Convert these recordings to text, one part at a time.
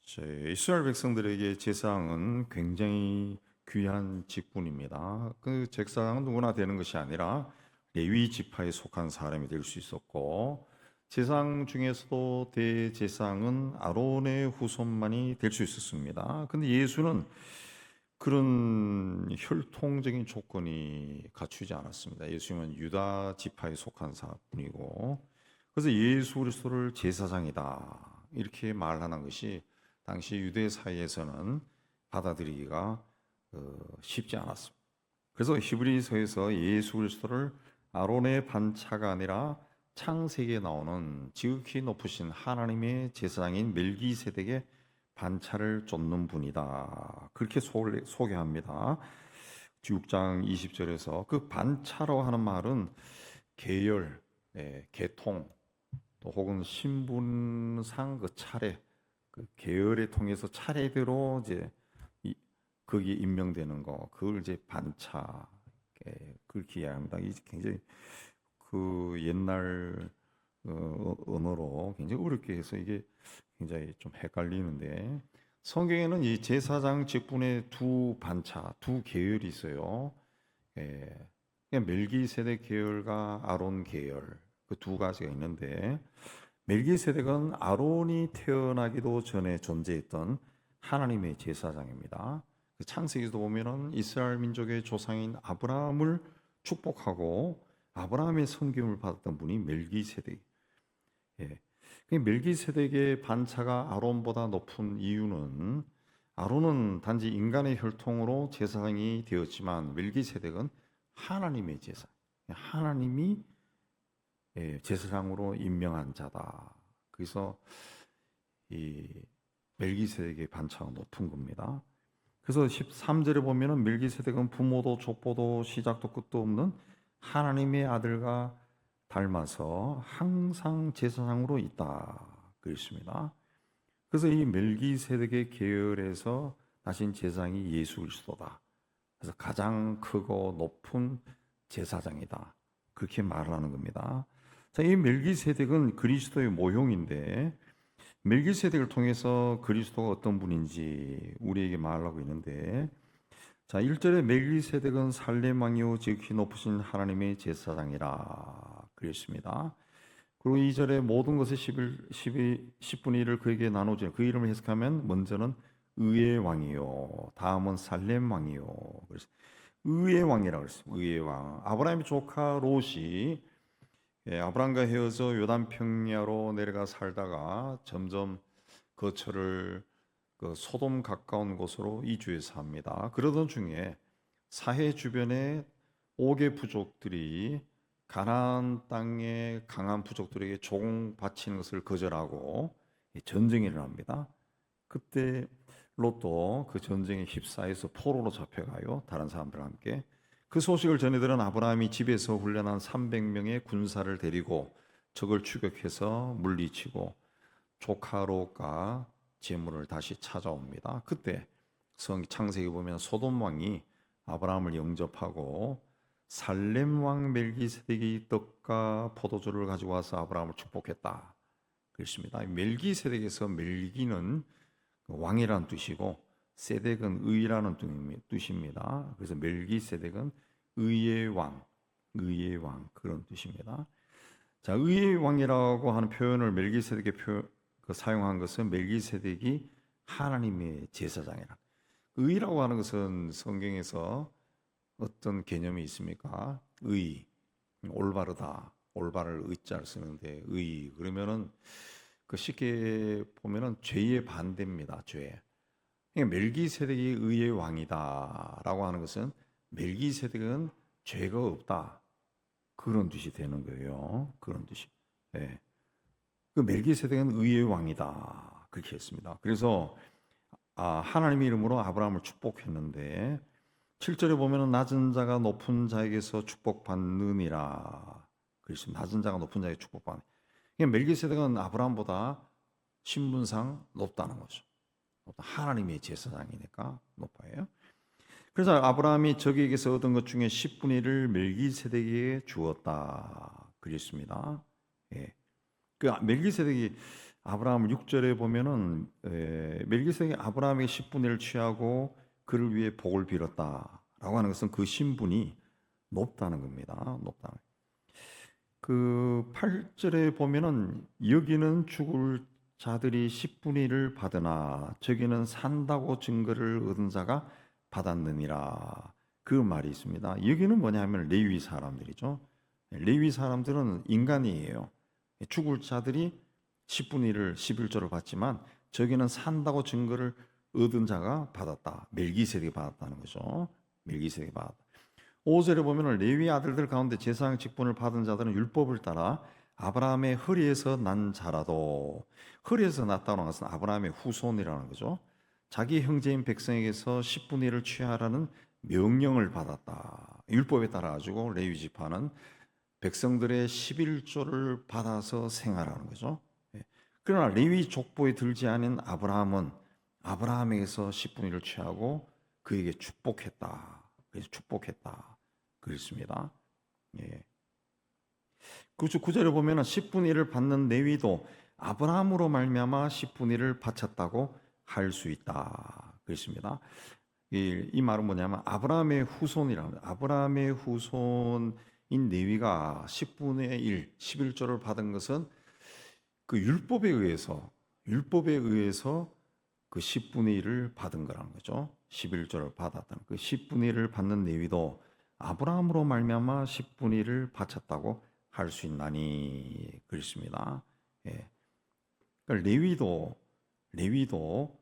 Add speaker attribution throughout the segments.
Speaker 1: 이스라엘 백성들에게 제사장은 굉장히 귀한 직분입니다. 그 제사장은 누구나 되는 것이 아니라 레위 지파에 속한 사람이 될 수 있었고, 제사장 중에서도 대제사장은 아론의 후손만이 될 수 있었습니다. 근데 예수는 그런 혈통적인 조건이 갖추지 않았습니다. 예수님은 유다 지파에 속한 분이고, 그래서 예수 그리스도를 제사장이다 이렇게 말하는 것이 당시 유대 사이에서는 받아들이기가 쉽지 않았습니다. 그래서 히브리서에서 예수 그리스도를 아론의 반차가 아니라 창세기에 나오는 지극히 높으신 하나님의 제사장인 멜기세덱의 반차를 쫓는 분이다. 그렇게 소개합니다. 6장 20절에서 그 반차로 하는 말은 계열, 계통, 또 혹은 신분상 그 차례, 그 계열에 통해서 차례대로 이제 거기에 임명되는 거, 그걸 이제 반차, 그렇게 이야기합니다. 이 굉장히 그 옛날 언어로 굉장히 어렵게 해서 이게 굉장히 좀 헷갈리는데, 성경에는 이 제사장 직분의 두 반차, 두 계열이 있어요. 멜기세덱 계열과 아론 계열, 그 두 가지가 있는데, 멜기세덱은 아론이 태어나기도 전에 존재했던 하나님의 제사장입니다. 그 창세기도 보면은 이스라엘 민족의 조상인 아브라함을 축복하고 아브라함의 섬김을 받았던 분이 멜기세덱. 예. 그 멜기세덱의 반차가 아론보다 높은 이유는, 아론은 단지 인간의 혈통으로 제사장이 되었지만 멜기세덱은 하나님의 제사, 하나님이 제사장으로 임명한 자다. 그래서 이 멜기세덱의 반차가 높은 겁니다. 그래서 13절에 보면은 멜기세덱은 부모도 족보도 시작도 끝도 없는 하나님의 아들과 닮아서 항상 제사장으로 있다. 그랬습니다. 그래서 이 멜기세덱의 계열에서 나신 제사장이 예수 그리스도다. 그래서 가장 크고 높은 제사장이다. 그렇게 말하는 겁니다. 자, 이 멜기세덱은 그리스도의 모형인데, 멜기세덱을 통해서 그리스도가 어떤 분인지 우리에게 말하고 있는데, 자, 1절에 멜기세덱은 살렘 왕이요 지극히 높으신 하나님의 제사장이라 그랬습니다. 그리고 2절에 모든 것의 10분의 1을 그에게 나누죠. 그 이름을 해석하면 먼저는 의의 왕이요, 다음은 살렘 왕이요. 그래서 의의 왕이라고 그랬습니다. 의의 왕. 아브라함의 조카 롯이 아브라함과 헤어져 요단 평야로 내려가 살다가 점점 거처를 그 소돔 가까운 곳으로 이주해서 삽니다. 그러던 중에 사해 주변에 5개 부족들이 가나안 땅의 강한 부족들에게 종 바치는 것을 거절하고 전쟁이 일어납니다. 그때 롯도 그 전쟁에 휩싸여서 포로로 잡혀가요. 다른 사람들과 함께. 그 소식을 전해 들은 아브라함이 집에서 훈련한 300명의 군사를 데리고 적을 추격해서 물리치고 조카 롯과 재물을 다시 찾아옵니다. 그때 창세기 보면 소돔 왕이 아브라함을 영접하고 살렘 왕 멜기세덱이 떡과 포도주를 가지고 와서 아브라함을 축복했다. 그렇습니다. 멜기세덱에서 멜기는 왕이라는 뜻이고 세덱은 의라는 뜻입니다. 그래서 멜기세덱은 의의 왕, 의의 왕 그런 뜻입니다. 자, 의의 왕이라고 하는 표현을 멜기세덱에 사용한 것은 멜기세덱이 하나님의 제사장이라. 의라고 하는 것은 성경에서 어떤 개념이 있습니까? 의, 올바르다, 올바를 의자를 쓰는데 의 그러면은 그 쉽게 보면은 죄의 반대입니다. 죄. 그러니까 멜기세덱이 의의 왕이다라고 하는 것은 멜기세덱은 죄가 없다 그런 뜻이 되는 거예요. 그런 뜻이. 네. 그 멜기세덱은 의의 왕이다 그렇게 했습니다. 그래서 하나님의 이름으로 아브라함을 축복했는데 7절에 보면은 낮은 자가 높은 자에게서 축복받느니라. 그래서 낮은 자가 높은 자에게 축복받는. 멜기세덱은 아브라함보다 신분상 높다는 거죠. 하나님의 제사장이니까 높아요. 그래서 아브라함이 적에게서 얻은 것 중에 10분의 1을 멜기세덱에게 주었다. 그랬습니다. 예. 그 멜기세덱이 아브라함 6절에 보면은 멜기세덱이 아브라함의 10분의 1을 취하고 그를 위해 복을 빌었다라고 하는 것은 그 신분이 높다는 겁니다. 높다. 그 8절에 보면은 여기는 죽을 자들이 10분의 1을 받으나 저기는 산다고 증거를 얻은 자가 받았느니라. 그 말이 있습니다. 여기는 뭐냐면 레위 사람들이죠. 레위 사람들은 인간이에요. 죽을 자들이 10분의 1을 11조를 받지만 저기는 산다고 증거를 얻은 자가 받았다. 멜기세덱이 받았다는 거죠. 멜기세덱이 받았다. 5절에 보면 레위 아들들 가운데 제사장 직분을 받은 자들은 율법을 따라 아브라함의 허리에서 난 자라도, 허리에서 났다는 것은 아브라함의 후손이라는 거죠. 자기 형제인 백성에게서 10분의 1을 취하라는 명령을 받았다. 율법에 따라 가지고 레위 지파는 백성들의 11조를 받아서 생활하는 거죠. 그러나 레위 족보에 들지 않은 아브라함은 아브라함에게서 10분의 1을 취하고 그에게 축복했다. 그래서 축복했다. 그렇습니다. 예. 9절에 보면 10분의 1을 받는 레위도 아브라함으로 말미암아 10분의 1을 바쳤다고 할 수 있다. 그렇습니다. 이 말은 뭐냐면 아브라함의 후손이랍니다. 아브라함의 후손인 레위가 10분의 1, 11조를 받은 것은 그 율법에 의해서 그 10분의 1을 받은 거라는 거죠. 11조를 받았다는 그 10분의 1을 받는 레위도 아브라함으로 말미암아 10분의 1을 바쳤다고 할 수 있나니 그렇습니다. 예. 그러니까 레위도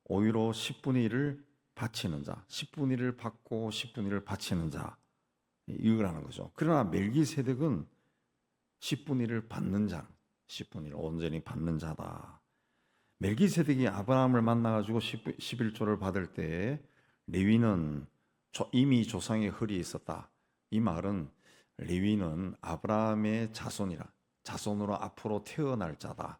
Speaker 1: 오히려 10분의 1을 바치는 자, 10분의 1을 받고 10분의 1을 바치는 자 이거라는 거죠. 그러나 멜기세덱은 10분의 1을 받는 자, 10분의 1을 온전히 받는 자다. 멜기세덱이 아브라함을 만나가지고 11조를 받을 때 레위는 이미 조상의 허리에 있었다. 이 말은 레위는 아브라함의 자손으로 앞으로 태어날 자다.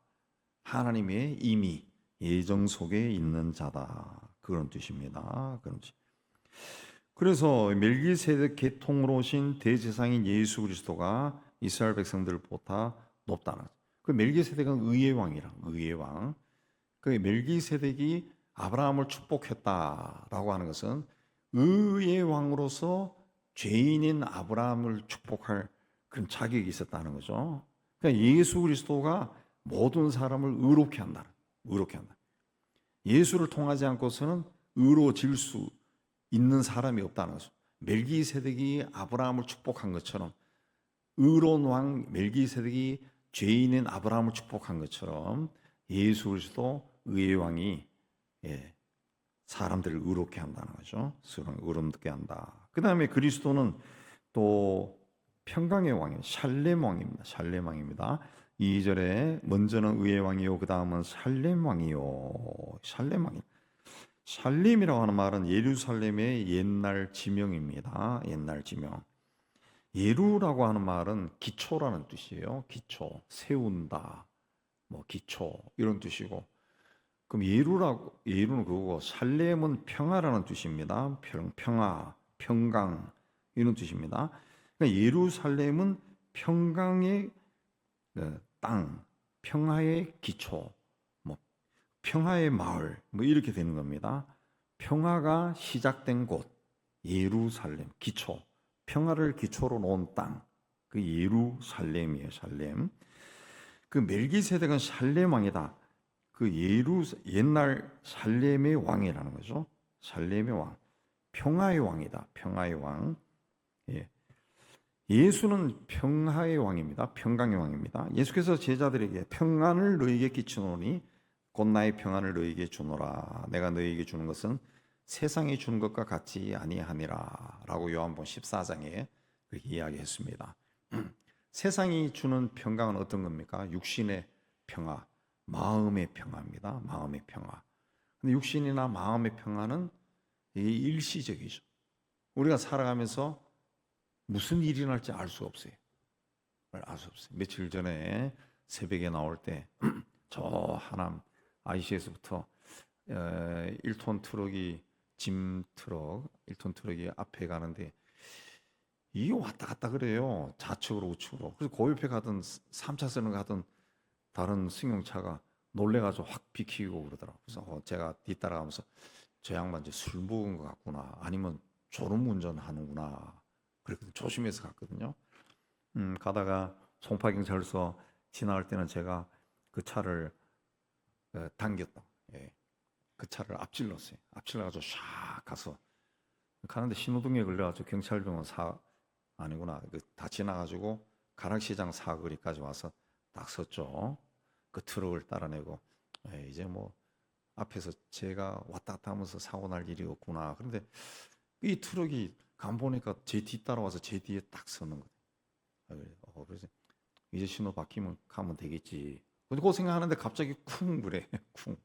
Speaker 1: 하나님의 이미 예정 속에 있는 자다. 그런 뜻입니다. 그런 뜻. 그래서 멜기세덱 계통으로 오신 대제사장인 예수 그리스도가 이스라엘 백성들보다 높다는. 그 멜기세덱은 의의 왕이라. 의의 왕. 그 멜기세덱이 아브라함을 축복했다라고 하는 것은 의의 왕으로서 죄인인 아브라함을 축복할 그런 자격이 있었다는 거죠. 그러니까 예수 그리스도가 모든 사람을 의롭게 한다. 의롭게 한다. 예수를 통하지 않고서는 의로워질 수 있는 사람이 없다는 거죠. 멜기세덱이 아브라함을 축복한 것처럼 의로운 왕 멜기세덱이 죄인인 아브라함을 축복한 것처럼 예수 그리스도 의의 왕이 사람들을 의롭게 한다는 거죠. 의롭게 한다. 그 다음에 그리스도는 또 평강의 왕이에요. 샬렘 왕입니다. 샬렘 왕입니다. 2절에 먼저는 의의 왕이요 그 다음은 샬렘 왕이요. 샬렘 왕이. 샬렘이라고 하는 말은 예루살렘의 옛날 지명입니다. 옛날 지명. 예루라고 하는 말은 기초라는 뜻이에요. 기초, 세운다, 뭐 기초 이런 뜻이고. 그럼 예루는 그거고 샬렘은 평화라는 뜻입니다. 평화, 평강 이런 뜻입니다. 그러니까 예루살렘은 평강의 땅, 평화의 기초, 뭐 평화의 마을, 뭐 이렇게 되는 겁니다. 평화가 시작된 곳, 예루살렘, 기초, 평화를 기초로 놓은 땅, 그 예루살렘이에요. 샬렘. 그 멜기세덱은 샬렘 왕이다. 그 옛날 샬렘의 왕이라는 거죠. 샬렘의 왕, 평화의 왕이다. 평화의 왕. 예. 예수는 평화의 왕입니다. 평강의 왕입니다. 예수께서 제자들에게 평안을 너희에게 끼치노니 곧 나의 평안을 너희에게 주노라. 내가 너희에게 주는 것은 세상이 주는 것과 같지 아니하니라. 라고 요한복음 14장에 그렇게 이야기했습니다. 세상이 주는 평강은 어떤 겁니까? 육신의 평화, 마음의 평화입니다. 마음의 평화. 근데 육신이나 마음의 평화는 일시적이죠. 우리가 살아가면서 무슨 일이 날지 알 수 없어요. 알 수 없어요. 며칠 전에 새벽에 나올 때 저 하남 IC에서부터 1톤 트럭이 짐 트럭 1톤 트럭이 앞에 가는데 이게 왔다 갔다 그래요. 좌측으로 우측으로. 그래서 그 옆에 가던 3차선을 가던 다른 승용차가 놀래가지고 확 비키고 그러더라고요. 그래서 제가 뒤따라가면서 저 양반 이제 술 먹은 것 같구나. 아니면 졸음 운전하는구나. 그랬거든요. 조심해서 갔거든요. 가다가 송파경찰서 지나갈 때는 제가 그 차를 당겼다. 예. 그 차를 앞질렀어요. 앞질러가지고 샥 가서 가는데 신호등에 걸려가지고 경찰병원 아니구나. 다 지나가지고 가락시장 사거리까지 와서 딱 섰죠. 그 트럭을 따라내고 이제 뭐 앞에서 제가 왔다 갔다 하면서 사고 날 일이 없구나. 그런데 이 트럭이 간 보니까 제 뒤 따라와서 제 뒤에 딱 서는 거예요. 그래서 이제 신호 바뀌면 가면 되겠지. 근데 그 생각하는데 갑자기 쿵 그래. 쿵.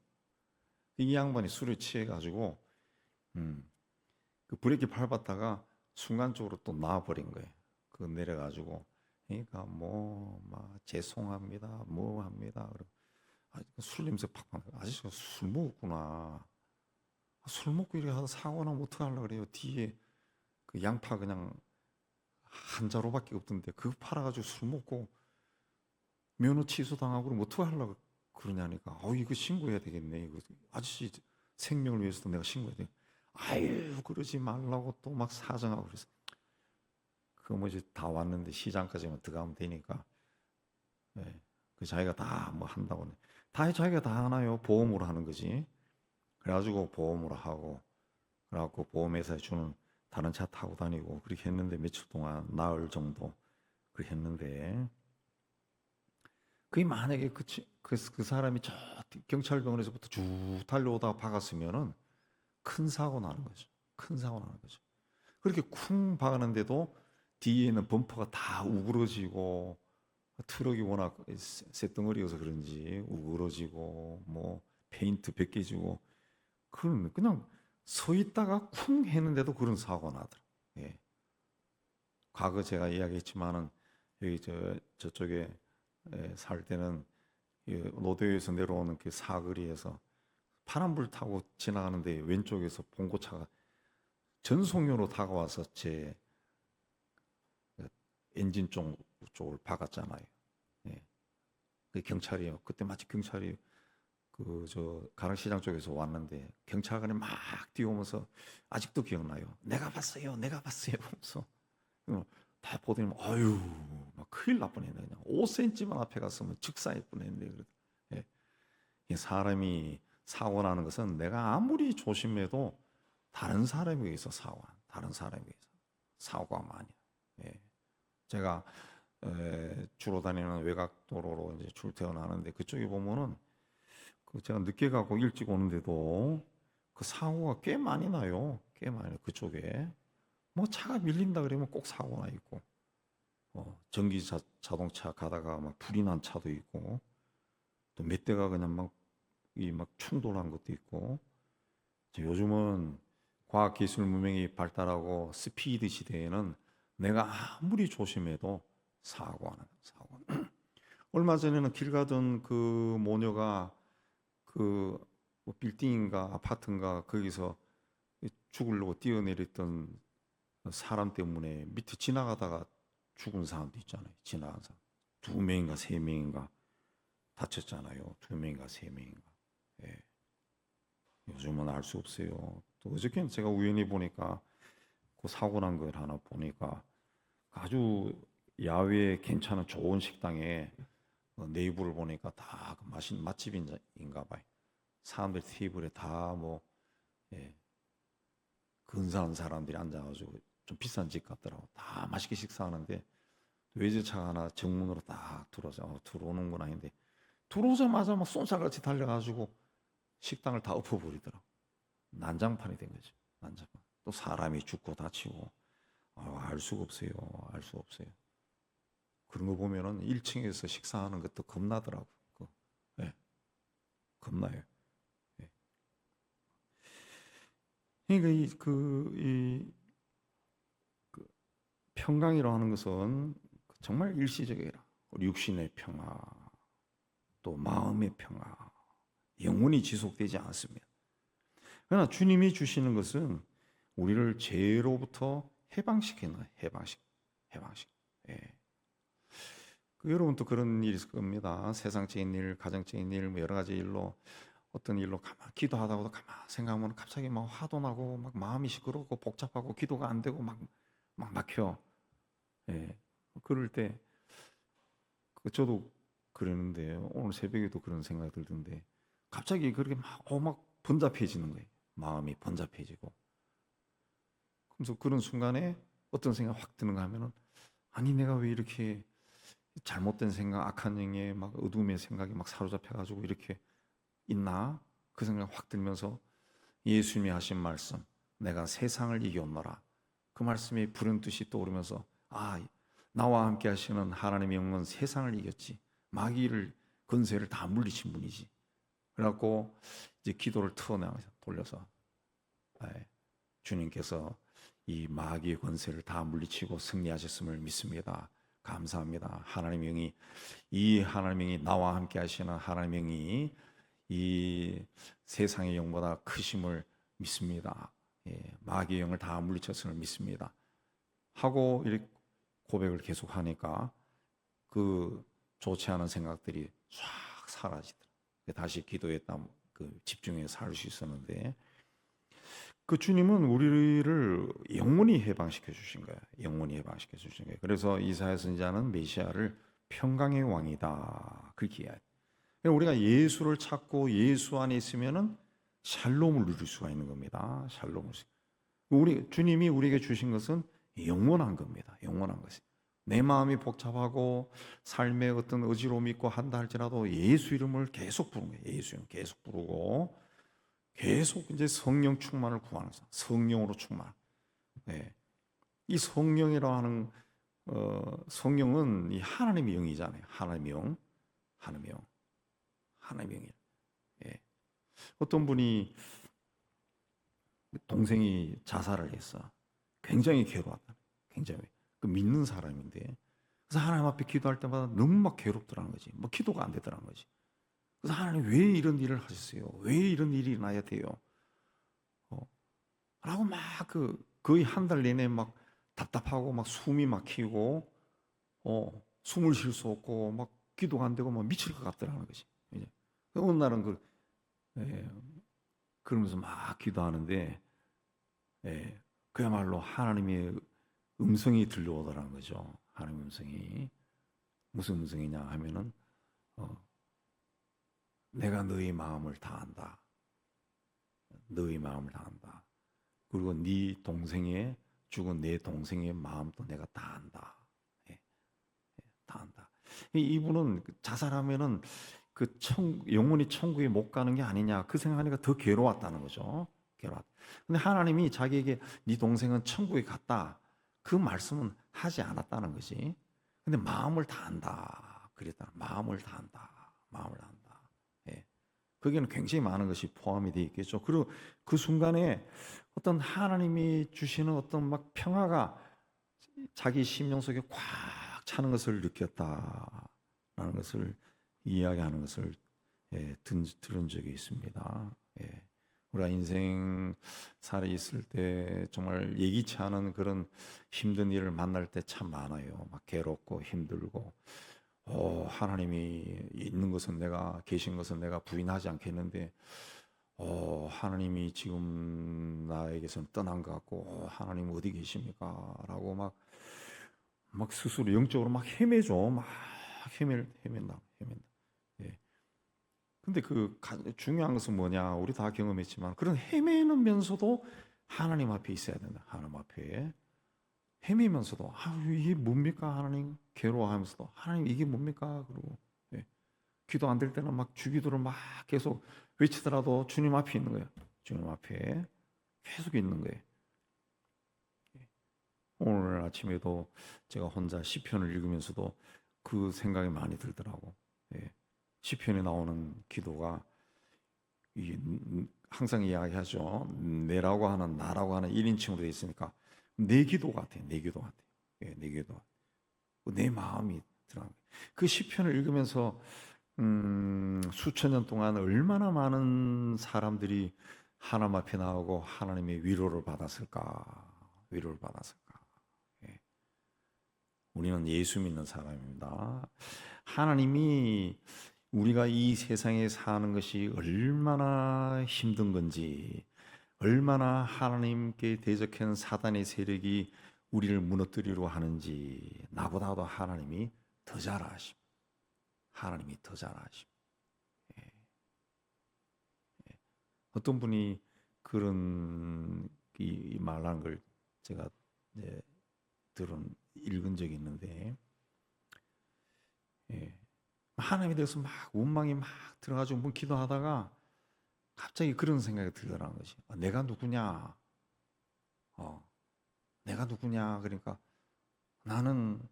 Speaker 1: 이 양반이 술에 취해가지고 음, 그 브레이크 밟았다가 순간적으로 또 놔버린 거예요. 그 내려가지고 그러니까 뭐 막 죄송합니다. 뭐 합니다. 그러고 술 냄새 팍팍 나고 아저씨가 술 먹었구나. 술 먹고 이렇게 하다 사고 나면 어떡하려고 그래요. 뒤에 그 양파 그냥 한 자루밖에 없던데 그거 팔아가지고 술 먹고 면허 취소당하고 그러면 어떡하려고 그러냐니까 이거 신고해야 되겠네. 이거 아저씨 생명을 위해서도 내가 신고해야 돼. 아유 그러지 말라고 또 막 사정하고 그래서 그거 뭐 이제 다 왔는데 시장까지만 들어가면 되니까 예. 그 자기가 다 뭐 한다고 다 자기가 다 하나요. 보험으로 하는 거지. 그래가지고 보험으로 하고 그래갖고 보험회사에 주는 다른 차 타고 다니고 그렇게 했는데 며칠 동안 나흘 정도 그렇게 했는데 그게 만약에 그 사람이 저 경찰병원에서부터 쭉 달려오다가 박았으면은 큰 사고 나는 거죠. 큰 사고 나는 거죠. 그렇게 쿵 박았는데도 뒤에는 범퍼가 다 우그러지고 트럭이 워낙 쇳덩어리여서 그런지 우그러지고 뭐 페인트 벗겨지고 그냥 서 있다가 쿵 했는데도 그런 사고가 나더라. 예. 과거 제가 이야기했지만은 여기 저쪽에 살 때는 노도에서 내려오는 그 사거리에서 파란불 타고 지나가는데 왼쪽에서 봉고차가 전속력으로 다가와서 제 엔진 쪽을 박았잖아요. 예. 그 경찰이요. 그때 마치 경찰이 그 저 가락시장 쪽에서 왔는데 경찰관이 막 뛰어오면서 아직도 기억나요. 내가 봤어요. 내가 봤어요. 하면서 다 보더니 아유 막 큰일 날 뻔했네. 그냥 5cm만 앞에 갔으면 즉사할 뻔했는데 예. 이 사람이 사고 나는 것은 내가 아무리 조심해도 다른 사람에 의해서 다른 사람에 의해서 사고가 많이. 예. 제가 주로 다니는 외곽도로로 이제 출퇴근하는데 그쪽에 보면은 그 제가 늦게 가고 일찍 오는데도 그 사고가 꽤 많이 나요. 꽤 많이 나요. 그쪽에 뭐 차가 밀린다 그러면 꼭 사고나 있고 자동차 가다가 막 불이 난 차도 있고 또 몇 대가 그냥 막 충돌한 것도 있고 요즘은 과학기술 문명이 발달하고 스피드 시대에는 내가 아무리 조심해도 사고. 얼마 전에는 길 가던 그 모녀가 그뭐 빌딩인가 아파트인가 거기서 죽으려고 뛰어내렸던 사람 때문에 밑에 지나가다가 죽은 사람도 있잖아요. 지나간 사람. 2명인가 3명인가 다쳤잖아요. 2명인가 3명인가. 예. 요즘은 알 수 없어요. 또 어저께는 제가 우연히 보니까 그 사고 난 걸 하나 보니까 아주 야외 괜찮은 좋은 식당에 네이버를 보니까 다 맛집인가 봐요. 사람들 테이블에 다 뭐 근사한 사람들이 앉아가지고 좀 비싼 집 같더라고. 다 맛있게 식사하는데 외제차가 하나 정문으로 딱 들어오는구나 했는데 들어오자마자 막 쏜살같이 달려가지고 식당을 다 엎어버리더라고. 난장판이 된 거죠. 난장판. 또 사람이 죽고 다치고 알 수가 없어요. 알 수 없어요. 그런 거 보면은 1층에서 식사하는 것도 겁나더라고. 예, 겁나요. 예. 그러니까 그 평강이라고 하는 것은 정말 일시적이라. 우리 육신의 평화, 또 마음의 평화, 영원히 지속되지 않습니다. 그러나 주님이 주시는 것은 우리를 죄로부터 해방시키는 거예요. 해방식. 예. 여러분도 그런 일이 있을 겁니다. 세상적인 일, 가정적인 일, 뭐 여러 가지 일로 어떤 일로 가만 기도하다가도 가만 생각하면 갑자기 막 화도 나고 막 마음이 시끄럽고 복잡하고 기도가 안 되고 막 막혀. 예. 그럴 때 저도 그러는데 오늘 새벽에도 그런 생각이 들던데 갑자기 그렇게 막 번잡해지는 거예요. 마음이 번잡해지고. 그래서 그런 순간에 어떤 생각이 확 드는가 하면은 아니 내가 왜 이렇게 잘못된 생각, 악한 영에 막 어둠의 생각이 막 사로잡혀가지고 이렇게 있나? 그 생각 확 들면서 예수님이 하신 말씀, 내가 세상을 이겼노라. 그 말씀이 불현듯이 떠오르면서 나와 함께 하시는 하나님의 영은 세상을 이겼지. 마귀를 권세를 다 물리친 분이지. 그래갖고 이제 기도를 돌려서 주님께서 이 마귀의 권세를 다 물리치고 승리하셨음을 믿습니다. 감사합니다. 하나님의 영이 이 하나님의 영이 나와 함께 하시는 하나님의 영이 이 세상의 영보다 크심을 믿습니다. 마귀의 영을 다 물리쳤음을 믿습니다. 하고 이렇게 고백을 계속하니까 그 좋지 않은 생각들이 싹 사라지더라. 다시 기도에 집중해서 살 수 있었는데 그 주님은 우리를 영원히 해방시켜 주신 거예요. 영원히 해방시켜 주신 거예요. 그래서 이사야 선지자는 메시아를 평강의 왕이다 그렇게 이야기해요. 우리가 예수를 찾고 예수 안에 있으면은 샬롬을 누릴 수가 있는 겁니다. 샬롬을. 주님이 우리에게 주신 것은 영원한 겁니다. 영원한 것이. 내 마음이 복잡하고 삶에 어떤 어지러움이 있고 한다 할지라도 예수 이름을 계속 부르는 거예요. 예수 이름 계속 부르고 계속 이제 성령 충만을 구하는 거예요. 성령으로 충만. 네. 이 성령이라고 하는 성령은 이 하나님의 영이잖아요. 하나님의 영, 하나님의 영, 하나님의 영이. 예. 어떤 분이 동생이 자살을 했어. 굉장히 괴로웠다. 굉장히 그 믿는 사람인데 그래서 하나님 앞에 기도할 때마다 너무 막 괴롭더라는 거지. 뭐 기도가 안 되더라는 거지. 그래서 하나님 왜 이런 일을 하셨어요? 왜 이런 일이 일어나야 돼요? 라고 막 거의 한 달 내내 막 답답하고 막 숨이 막히고 숨을 쉴 수 없고 막 기도가 안 되고 막 미칠 것 같더라는 거지. 이제 어느 날은 그러면서 막 기도하는데 그야말로 하나님의 음성이 들려오더라는 거죠. 하나님의 음성이 무슨 음성이냐 하면은 내가 너희 마음을 다 안다. 너희 마음을 다 안다. 그리고 네 동생의 죽은 내 동생의 마음도 내가 다 안다. 다 안다. 이분은 자살하면은 영원히 천국에 못 가는 게 아니냐 그 생각하니까 더 괴로웠다는 거죠. 괴로웠다. 근데 하나님이 자기에게 네 동생은 천국에 갔다. 그 말씀은 하지 않았다는 거지. 근데 마음을 다 안다. 그랬다. 마음을 다 안다. 마음을 다 안다. 거기는 굉장히 많은 것이 포함이 되어 있겠죠. 그리고 그 순간에 어떤 하나님이 주시는 어떤 막 평화가 자기 심령 속에 꽉 차는 것을 느꼈다라는 것을 이야기하는 것을 들은 적이 있습니다. 우리가 인생 살아 있을 때 정말 예기치 않은 그런 힘든 일을 만날 때 참 많아요. 막 괴롭고 힘들고 하나님이 있는 것은 계신 것은 내가 부인하지 않겠는데 하나님이 지금 나에게서는 떠난 것 같고 하나님 어디 계십니까? 라고 막 스스로 영적으로 막 헤매죠. 막 헤맨다. 예. 근데 중요한 것은 뭐냐? 우리 다 경험했지만 그런 헤매면서도 하나님 앞에 있어야 된다. 하나님 앞에 헤매면서도 이게 뭡니까 하나님? 괴로워하면서도 하나님 이게 뭡니까? 그리고 기도 안 될 때는 막 주기도를 막 계속 외치더라도 주님 앞에 있는 거예요. 주님 앞에 계속 있는 거예요. 오늘 아침에도 제가 혼자 시편을 읽으면서도 그 생각이 많이 들더라고. 시편에 나오는 기도가 항상 이야기하죠. 내라고 하는 나라고 하는 1인칭으로 되어 있으니까 내 기도 같아요. 내 기도 같아요. 내 기도. 내 마음이 들어간 거예요. 그 시편을 읽으면서 수천 년 동안 얼마나 많은 사람들이 하나님 앞에 나오고 하나님의 위로를 받았을까? 위로를 받았을까? 우리는 예수 믿는 사람입니다. 하나님이 우리가 이 세상에 사는 것이 얼마나 힘든 건지, 얼마나 하나님께 대적한 사단의 세력이 우리를 무너뜨리려 하는지 나보다도 하나님이 더 잘 아십니다. 하나님이 더 잘 아십니다. 어떤 분이 그런 이 말하는 걸 제가 이제 읽은 적이 있는데, 하나님에 대해서 막 원망이 막 들어가지고 뭐 기도하다가 갑자기 그런 생각이 들더라는 것이, 내가 누구냐? 내가 누구냐? 그러니까 나는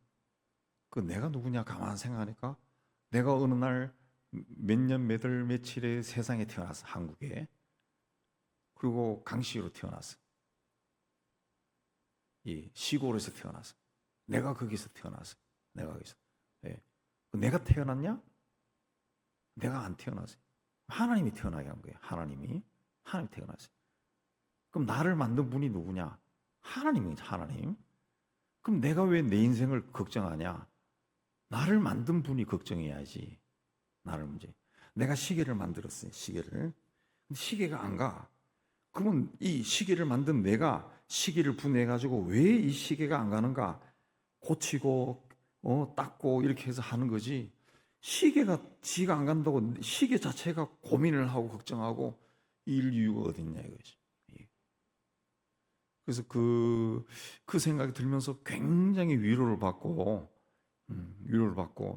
Speaker 1: 그 내가 누구냐 가만 생각하니까 내가 어느 날 몇 년 몇 월 며칠에 세상에 태어났어, 한국에. 그리고 강시로 태어났어. 이 시골에서 태어났어. 내가 거기서 태어났어. 내가 거기서. 내가 태어났냐? 내가 안 태어났어요. 하나님이 태어나게 한 거예요. 하나님이 태어났어요. 그럼 나를 만든 분이 누구냐? 하나님이죠. 하나님. 그럼 내가 왜 내 인생을 걱정하냐? 나를 만든 분이 걱정해야지. 나를 문제. 내가 시계를 만들었어요. 시계를. 근데 시계가 안 가. 그러면 이 시계를 만든 내가 시계를 분해해 가지고 왜 이 시계가 안 가는가? 고치고 닦고 이렇게 해서 하는 거지. 시계가 지가 안 간다고 시계 자체가 고민을 하고 걱정하고 일 이유가 어디 있냐 이거지. 그래서 그 생각이 들면서 굉장히 위로를 받고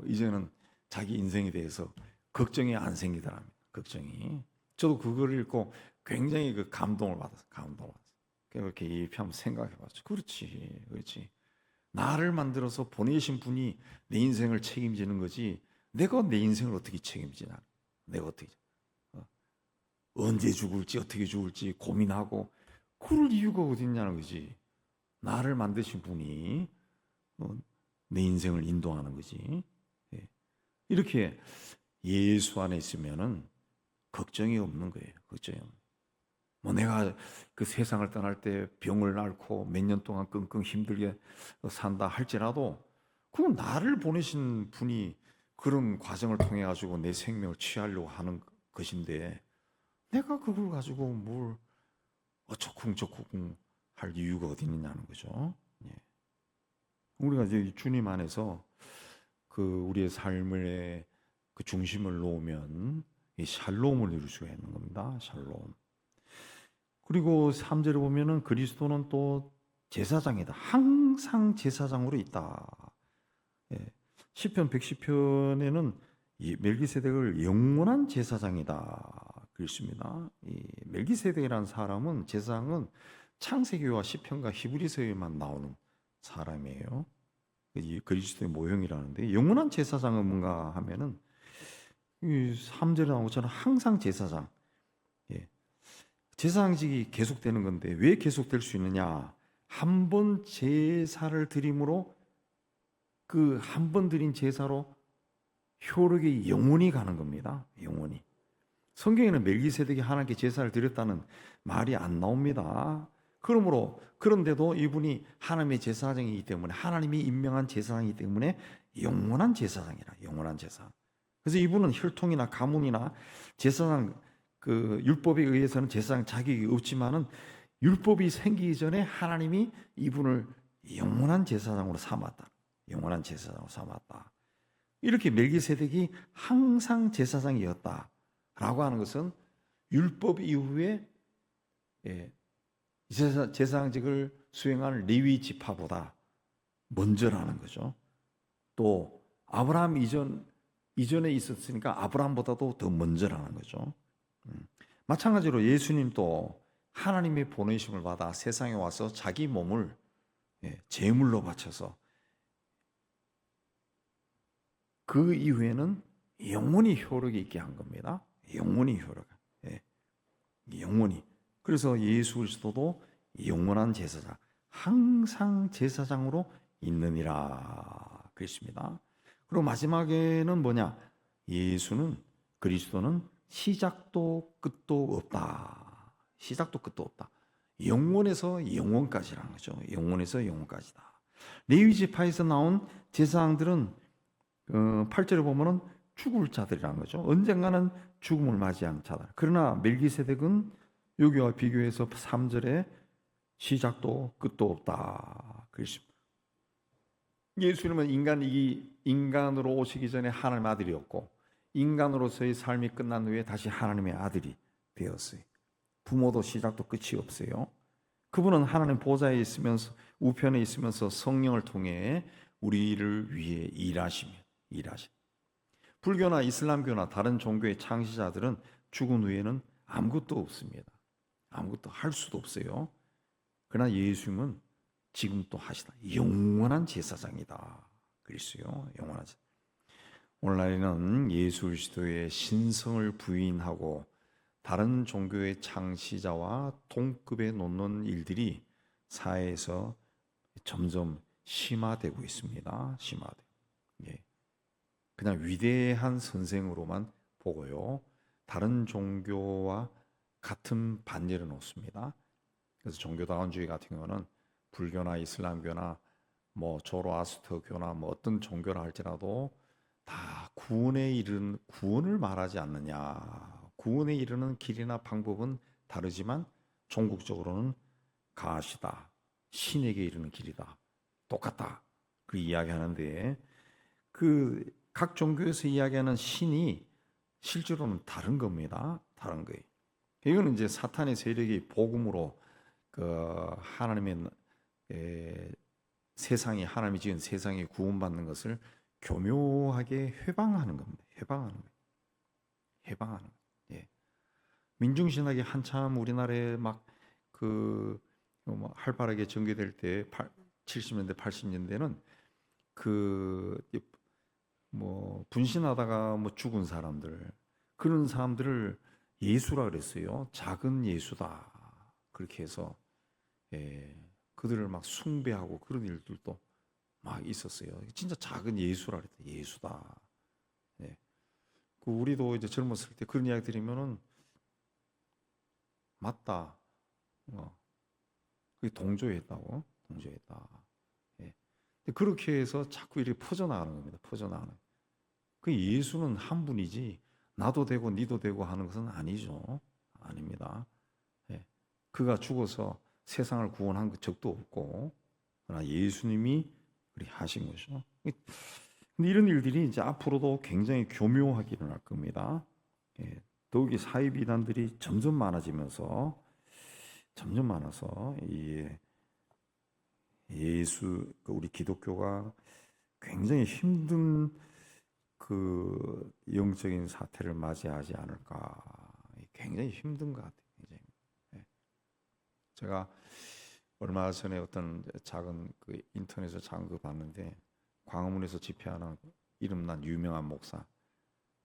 Speaker 1: 이제는 자기 인생에 대해서 걱정이 안 생기더랍니다. 걱정이. 저도 그걸 읽고 굉장히 그 감동을 받았어요. 그렇게 이 한번 생각해봤죠. 그렇지. 나를 만들어서 보내신 분이 내 인생을 책임지는 거지. 내가 내 인생을 어떻게 책임지냐? 내가 어떻게 언제 죽을지 어떻게 죽을지 고민하고 그럴 이유가 어디 있냐는 거지. 나를 만드신 분이 내 인생을 인도하는 거지. 이렇게 예수 안에 있으면은 걱정이 없는 거예요. 걱정이 없는. 뭐 내가 그 세상을 떠날 때 병을 앓고 몇 년 동안 끙끙 힘들게 산다 할지라도 그건 나를 보내신 분이 그런 과정을 통해 가지고 내 생명을 취하려고 하는 것인데 내가 그걸 가지고 뭘 어쩌쿵저쿵 할 이유가 어디 있느냐는 거죠. 우리가 이제 주님 안에서 그 우리의 삶의 그 중심을 놓으면 이 샬롬을 이룰 수가 있는 겁니다. 샬롬. 그리고 3절에 보면은 그리스도는 또 제사장이다. 항상 제사장으로 있다. 시편 110편에는 이 멜기세덱을 영원한 제사장이다 그랬습니다. 이 멜기세덱이라는 사람은 제사장은 창세기와 시편과 히브리서에만 나오는 사람이에요. 이 그리스도의 모형이라는데 영원한 제사장은 뭔가 하면은 이 3절에 나온 것처럼 항상 제사장. 제사장직이 계속되는 건데 왜 계속될 수 있느냐? 한 번 제사를 드림으로 그 한 번 드린 제사로 효력이 영원히 가는 겁니다. 영원히. 성경에는 멜기세덱이 하나님께 제사를 드렸다는 말이 안 나옵니다. 그러므로 그런데도 이분이 하나님의 제사장이기 때문에 하나님이 임명한 제사장이기 때문에 영원한 제사장이라. 영원한 제사. 그래서 이분은 혈통이나 가문이나 제사장 그 율법에 의해서는 제사장 자격이 없지만은 율법이 생기기 전에 하나님이 이분을 영원한 제사장으로 삼았다. 영원한 제사장으로 삼았다. 이렇게 멜기세덱이 항상 제사장이었다라고 하는 것은 율법 이후에 제사장직을 수행하는 레위 지파보다 먼저라는 거죠. 또 아브라함 이전에 있었으니까 아브라함보다도 더 먼저라는 거죠. 마찬가지로 예수님도 하나님의 보내심을 받아 세상에 와서 자기 몸을 제물로 바쳐서 그 이후에는 영원히 효력이 있게 한 겁니다. 영원히 효력. 영원히. 그래서 예수 그리스도도 영원한 제사장, 항상 제사장으로 있느니라 그랬습니다. 그리고 마지막에는 뭐냐? 예수는 그리스도는 시작도 끝도 없다. 시작도 끝도 없다. 영원에서 영원까지라는 거죠. 영원에서 영원까지다. 레위 지파에서 나온 제사장들은 8절에 보면은 죽을 자들이라는 거죠. 언젠가는 죽음을 맞이한 자들. 그러나 멜기세덱은 여기와 비교해서 3절에 시작도 끝도 없다. 그랬습니다. 예수님은 인간으로 오시기 전에 하나님 아들이었고 인간으로서의 삶이 끝난 후에 다시 하나님의 아들이 되었어요. 부모도 시작도 끝이 없어요. 그분은 하나님 보좌에 있으면서 우편에 있으면서 성령을 통해 우리를 위해 일하십니다. 불교나 이슬람교나 다른 종교의 창시자들은 죽은 후에는 아무것도 없습니다. 아무것도 할 수도 없어요. 그러나 예수님은 지금 또 하시다. 영원한 제사장이다. 그랬어요. 영원한 제사장. 오늘날에는 예수 그리스도의 신성을 부인하고 다른 종교의 창시자와 동급에 놓는 일들이 사회에서 점점 심화되고 있습니다. 예. 그냥 위대한 선생으로만 보고요. 다른 종교와 같은 반열에 놓습니다. 그래서 종교다원주의 같은 경우는 불교나 이슬람교나 뭐 조로아스터교나 뭐 어떤 종교라 할지라도 다 구원을 말하지 않느냐. 구원에 이르는 길이나 방법은 다르지만 종국적으로는 가시다. 신에게 이르는 길이다. 똑같다. 그 이야기하는데 그 각 종교에서 이야기하는 신이 실제로는 다른 겁니다. 다른 거예요. 이거는 이제 사탄의 세력이 복음으로 그 하나님의 세상이 하나님이 지은 세상이 구원받는 것을 교묘하게 회방하는 겁니다. 회방하는 거예요. 예. 민중신학이 한참 우리나라에 막그 활발하게 전개될 때 70년대 80년대는 그 뭐 분신하다가 뭐 죽은 사람들 그런 사람들을 예수라 그랬어요. 작은 예수다. 그렇게 해서 그들을 막 숭배하고 그런 일들도 막 있었어요. 진짜 작은 예수라 그랬다. 예수다. 예. 그 우리도 이제 젊었을 때 그런 이야기 들으면은 맞다. 그게 동조했다고. 예. 그렇게 해서 자꾸 이렇게 퍼져나가는 겁니다. 퍼져나가는. 그 예수는 한 분이지 나도 되고 니도 되고 하는 것은 아니죠. 아닙니다. 예. 그가 죽어서 세상을 구원한 적도 없고 그러나 예수님이 그렇게 하신 것이죠. 근데 이런 일들이 이제 앞으로도 굉장히 교묘하게 일어날 겁니다. 예. 더욱이 사회 비난들이 점점 많아서 이 예수 우리 기독교가 굉장히 힘든 그 영적인 사태를 맞이하지 않을까. 굉장히 힘든 것 같아요. 이제. 제가 얼마 전에 어떤 작은 그 인터넷에서 작은 거 봤는데 광화문에서 집회하는 이름난 유명한 목사.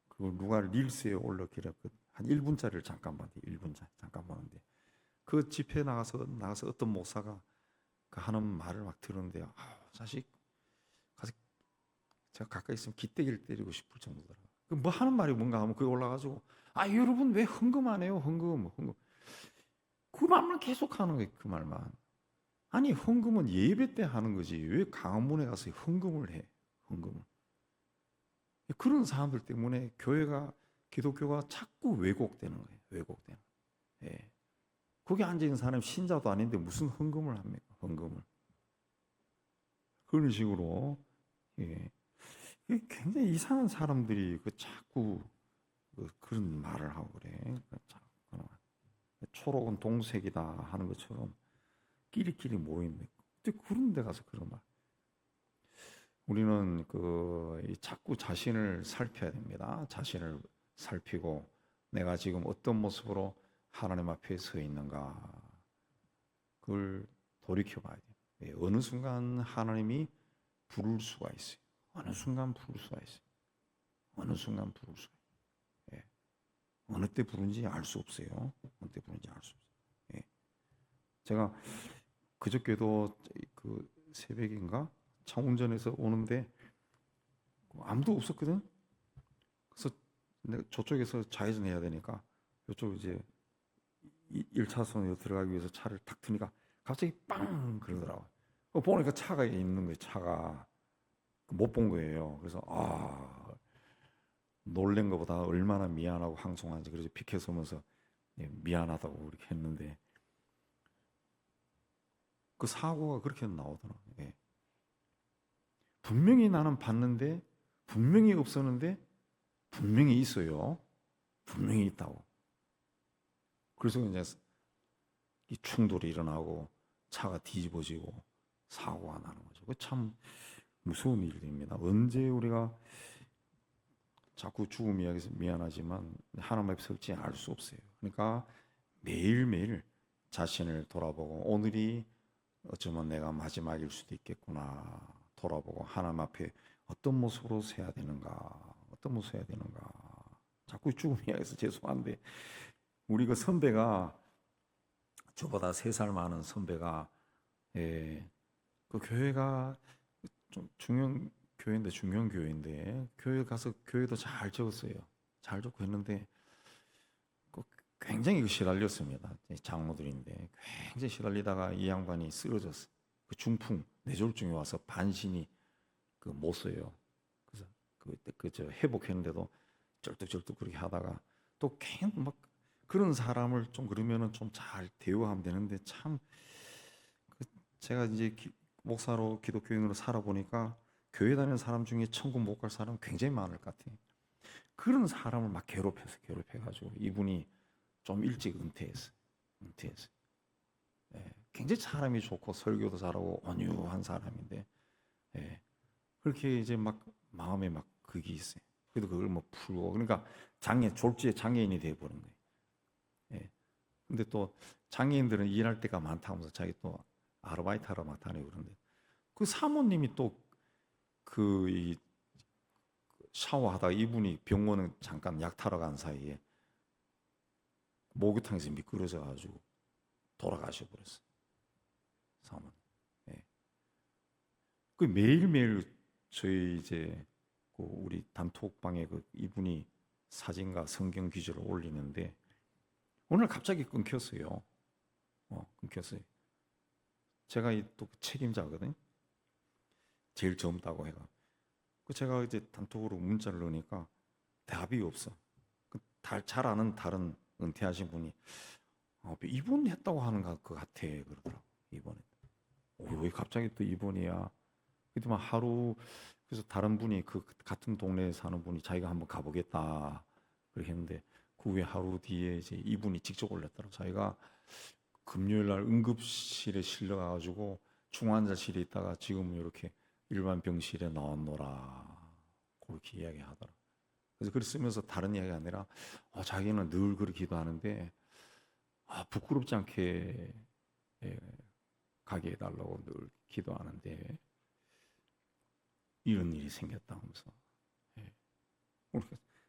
Speaker 1: 그걸 누가 릴스에 올렸길래 한 1분짜리를 잠깐 봤는데 그 집회에 나가서 어떤 목사가 그 하는 말을 막 들었는데요. 자식 가서 제가 가까이 있으면 기대기를 때리고 싶을 정도더라고요. 뭐 하는 말이 뭔가 하면 그게 올라가지고 여러분 왜 헌금 안 해요? 헌금. 그 말만 계속 하는 거예요. 그 말만. 아니 헌금은 예배 때 하는 거지 왜 강원문에 가서 헌금을 해? 헌금을. 그런 사람들 때문에 기독교가 자꾸 왜곡되는 거예요. 왜곡되는. 예. 거기 앉아 있는 사람이 신자도 아닌데 무슨 헌금을 합니까? 헌금을. 그런 식으로 예. 굉장히 이상한 사람들이 자꾸 그런 말을 하고 그래. 초록은 동색이다 하는 것처럼 끼리끼리 모이는데 그런 데 가서 그런 말. 우리는 자꾸 자신을 살펴야 됩니다. 자신을 살피고 내가 지금 어떤 모습으로 하나님 앞에 서 있는가 그걸 돌이켜 봐야 돼요. 어느 순간 하나님이 부를 수가 있어요. 어느 순간 부를 수가 있어요. 예. 어느 때 부른지 알 수 없어요. 예. 제가 그저께도 그 새벽인가 차 운전해서 오는데 아무도 없었거든. 그래서 내가 저쪽에서 좌회전 해야 되니까 이쪽 이제 1차선으로 들어가기 위해서 차를 탁 트니까 갑자기 빵 그러더라고. 보니까 차가 있는 거예요. 차가 못 본 거예요. 그래서 놀란 것보다 얼마나 미안하고 항송한지 그래서 비켜서면서 미안하다고 그렇게 했는데 그 사고가 그렇게 나오더라고요. 예. 분명히 나는 봤는데 분명히 없었는데 분명히 있어요. 분명히 있다고. 그래서 이제 이 충돌이 일어나고 차가 뒤집어지고 사고가 나는 거죠. 그 참 무서운 일입니다. 언제 우리가 자꾸 죽음 이야기해서 미안하지만 하나님 앞에 설지 알 수 없어요. 그러니까 매일매일 자신을 돌아보고 오늘이 어쩌면 내가 마지막일 수도 있겠구나 돌아보고 하나님 앞에 어떤 모습으로 서야 되는가 어떤 모습으로 해야 되는가 자꾸 죽음 이야기해서 죄송한데 우리 그 선배가 저보다 3살 많은 선배가 그 교회가 좀 중요한 교회인데 교회 가서 교회도 잘 적었어요. 잘 적고 했는데 굉장히 시달렸습니다. 장로들인데 굉장히 시달리다가 이 양반이 쓰러졌어. 그 중풍 뇌졸중이 와서 반신이 못 써요. 그래서 그저 회복했는데도 쩔뚝쩔뚝 그렇게 하다가 또 계속 막 그런 사람을 좀 그러면은 좀 잘 대우하면 되는데 참 제가 이제 목사로 기독교인으로 살아보니까 교회 다니는 사람 중에 천국 못 갈 사람 굉장히 많을 것 같아요. 그런 사람을 막 괴롭혀가지고 이분이 좀 일찍 은퇴했어요. 굉장히 사람이 좋고 설교도 잘하고 온유한 사람인데 그렇게 이제 막 마음에 막 그게 있어요. 그래도 그걸 뭐 풀고 그러니까 졸지에 장애인이 돼버린 거예요. 근데 또 장애인들은 일할 때가 많다면서 자기 또 아르바이트 하러 막 다니고 그러는데 그 사모님이 또 이 샤워하다가 이분이 병원에 잠깐 약 타러 간 사이에 목욕탕에서 미끄러져 가지고 돌아가셔 버렸어. 사모님. 그 매일매일 저희 이제 그 우리 단톡방에 그 이분이 사진과 성경 기조를 올리는데 오늘 갑자기 끊겼어요. 끊겼어요. 제가 또 책임자거든. 제일 젊다고 해가. 그 제가 이제 단톡으로 문자를 넣으니까 답이 없어. 잘 아는 다른 은퇴하신 분이 입원 했다고 하는 것 같아 그러더라고. 입원에. 왜 갑자기 또 입원이야? 그때만 하루 그래서 다른 분이 그 같은 동네에 사는 분이 자기가 한번 가보겠다 그렇게 했는데 그 후에 하루 뒤에 이제 이분이 직접 올렸더라고. 자기가 금요일 날 응급실에 실려가가지고 중환자실에 있다가 지금은 이렇게 일반 병실에 나왔노라 그렇게 이야기하더라. 그래서 글 쓰면서 다른 이야기가 아니라 자기는 늘 그렇게 기도하는데 부끄럽지 않게 가게 해달라고 늘 기도하는데 이런 일이 생겼다 하면서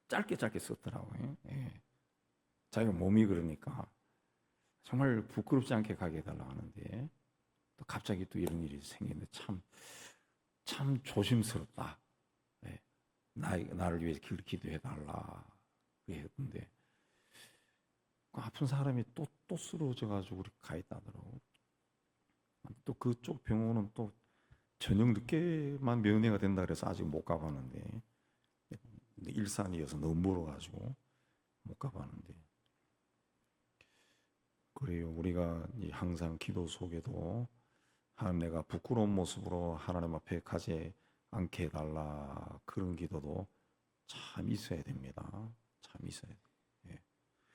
Speaker 1: 짧게 썼더라고요. 자기가 몸이 그러니까 정말 부끄럽지 않게 가게 해달라 하는데 또 갑자기 또 이런 일이 생기는데 참 조심스럽다. 나를 위해서 기도해달라 그랬는데 그 아픈 사람이 또 쓰러져가지고 우리 가 있다더라고. 또 그쪽 병원은 또 저녁 늦게만 면회가 된다 그래서 아직 못 가봤는데 일산이어서 너무 멀어가지고 못 가봤는데 그래요. 우리가 항상 기도 속에도 하나님 내가 부끄러운 모습으로 하나님 앞에 가지 않게 해달라 그런 기도도 참 있어야 됩니다. 참 있어야 돼요.